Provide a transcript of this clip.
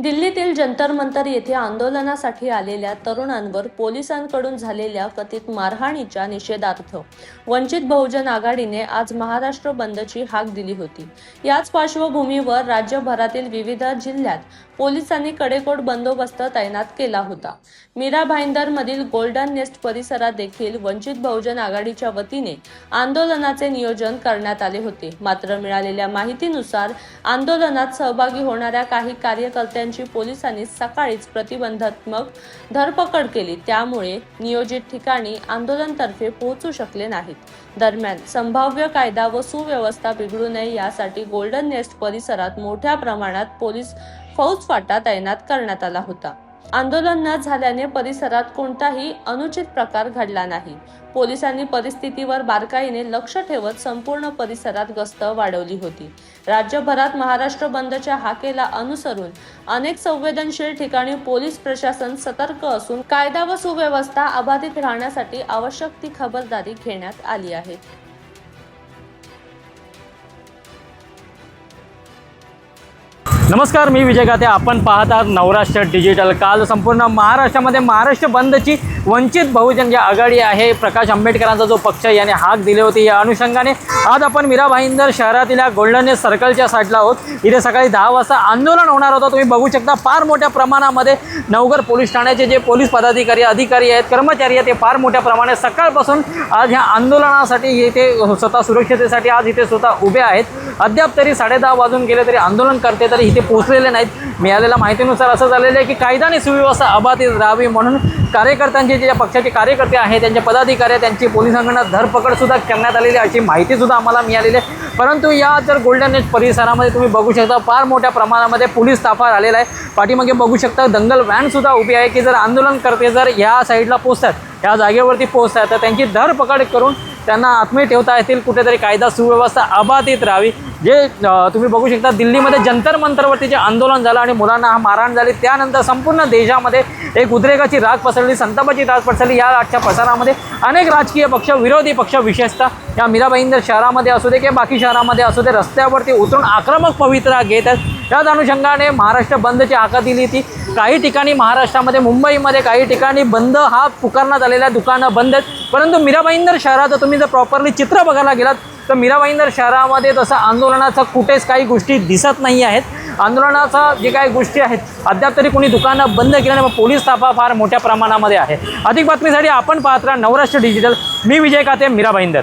दिल्लीतील जंतर मंतर येथे आंदोलनासाठी आलेल्या तरुणांवर पोलिसांकडून झालेल्या कथित मारहाणीच्या निषेधार्थ वंचित बहुजन आघाडीने आज महाराष्ट्र बंदची हाक दिली होती। याच पार्श्वभूमीवर राज्यभरातील विविध जिल्ह्यात पोलिसांनी कडेकोट बंदोबस्त तैनात केला होता। मीरा भाईंदरमधील गोल्डन नेस्ट परिसरात देखील वंचित बहुजन आघाडीच्या वतीने आंदोलनाचे नियोजन करण्यात आले होते। मात्र मिळालेल्या माहितीनुसार आंदोलनात सहभागी होणाऱ्या काही कार्यकर्त्यांची पोलिसांनी सकाळीच प्रतिबंधात्मक धरपकड केली, त्यामुळे नियोजित ठिकाणी आंदोलनतर्फे पोहोचू शकले नाहीत। दरम्यान संभाव्य कायदा व सुव्यवस्था बिघडू नये यासाठी गोल्डन नेस्ट परिसरात मोठ्या प्रमाणात पोलीस फौजफाटा तैनात करण्यात आला होता। आंदोलन न झाल्याने परिसरात कोणताही अनुचित प्रकार घडला नाही। पोलिसांनी परिस्थितीवर बारकाईने लक्ष ठेवत संपूर्ण परिसरात गस्त वाढवली होती। राज्यभरात महाराष्ट्र बंदच्या हाकेला अनुसरून अनेक संवेदनशील ठिकाणी पोलीस प्रशासन सतर्क असून कायदा व सुव्यवस्था अबाधित राहण्यासाठी आवश्यक ती खबरदारी घेण्यात आली आहे। नमस्कार, मी विजय गाते। आपण पाहत आहात नवराष्ट्र डिजिटल। काल संपूर्ण महाराष्ट्रामध्ये महाराष्ट्र बंदची वंचित बहुजन जी आघाडी आहे, प्रकाश आंबेडकरांचा जो पक्ष याने हाक दिली होती, या अनुषंगाने आज आपण मीरा भाईंदर शहरातील या गोल्डन नेस्ट सर्कलच्या साईडला आहोत। इथे सकाळी 10 वाजता आंदोलन होणार होतं। तुम्ही बघू शकता फार मोठ्या प्रमाणामध्ये नवघर पोलीस ठाण्याचे जे पोलीस पदाधिकारी अधिकारी आहेत, कर्मचारी आहेत, ते फार मोठ्या प्रमाणात सकाळपासून आज ह्या आंदोलनासाठी येथे स्वतः सुरक्षतेसाठी आज इथे स्वतः उभे आहेत। अद्याप तरी 10:30 वाजून गेले तरी आंदोलन करते तरी इथे पोहोचलेले नाहीत। मिळालेल्या माहितीनुसार असं झालेलं आहे की कायदा आणि सुव्यवस्था अबाधित राहावी म्हणून कार्यकर्त्यांचे जे पक्षाचे कार्यकर्ते आहेत, त्यांचे पदाधिकारी आहेत, त्यांची पोलिसांकडून धरपकड सुद्धा करण्यात आलेली अशी माहिती सुद्धा आम्हाला मिळालेली आहे। परंतु या जर गोल्डन नेस्ट परिसरामध्ये तुम्ही बघू शकता फार मोठ्या प्रमाणामध्ये पोलीस ताफा आलेला आहे। पाठीमागे बघू शकता दंगल व्हॅन सुद्धा उभी आहे की जर आंदोलनकर्ते जर या साईडला पोहोचतात, या जागेवरती पोहोचतात, तर त्यांची धरपकड करून त्यांना आत्मीय ठेवता येतील, कुठेतरी कायदा सुव्यवस्था अबाधित राहावी। जे तुम्ही बघू शकता दिल्लीमध्ये जंतर मंतरवरती जे आंदोलन झालं आणि मुलांना मारहाण झाली, त्यानंतर संपूर्ण देशामध्ये एक उद्रेकाची राग पसरली, संतापाची राग पसरली। या रागच्या पसारामध्ये अनेक राजकीय पक्ष, विरोधी पक्ष, विशेषतः या मीरा भाईंदर शहरामध्ये असू दे किंवा बाकी शहरामध्ये असू दे, रस्त्यावरती उतरून आक्रमक पवित्रा घेत आहेत। त्याच अनुषंगाने महाराष्ट्र बंदची हाक दिली ती। काही ठिकाणी महाराष्ट्रामध्ये, मुंबईमध्ये काही ठिकाणी बंद हा पुकारण्यात आलेल्या दुकानं बंद आहेत। परंतु मीरा भाईंदर शहरात तुम्ही जर प्रॉपरली चित्र बघायला गेलात तर मीरा भाईंदर शहरामध्ये तसं आंदोलनाचा कुठेच काही गोष्टी दिसत नाही आहेत। आंदोलनाचा जे काही गोष्टी आहेत, अद्याप तरी कोणी दुकानं बंद केल्याने पोलीस ताफा फार मोठ्या प्रमाणामध्ये आहे। अधिक बातमीसाठी आपण पाहत राहा नवराष्ट्र डिजिटल। मी विजय गाते, मीरा भाईंदर।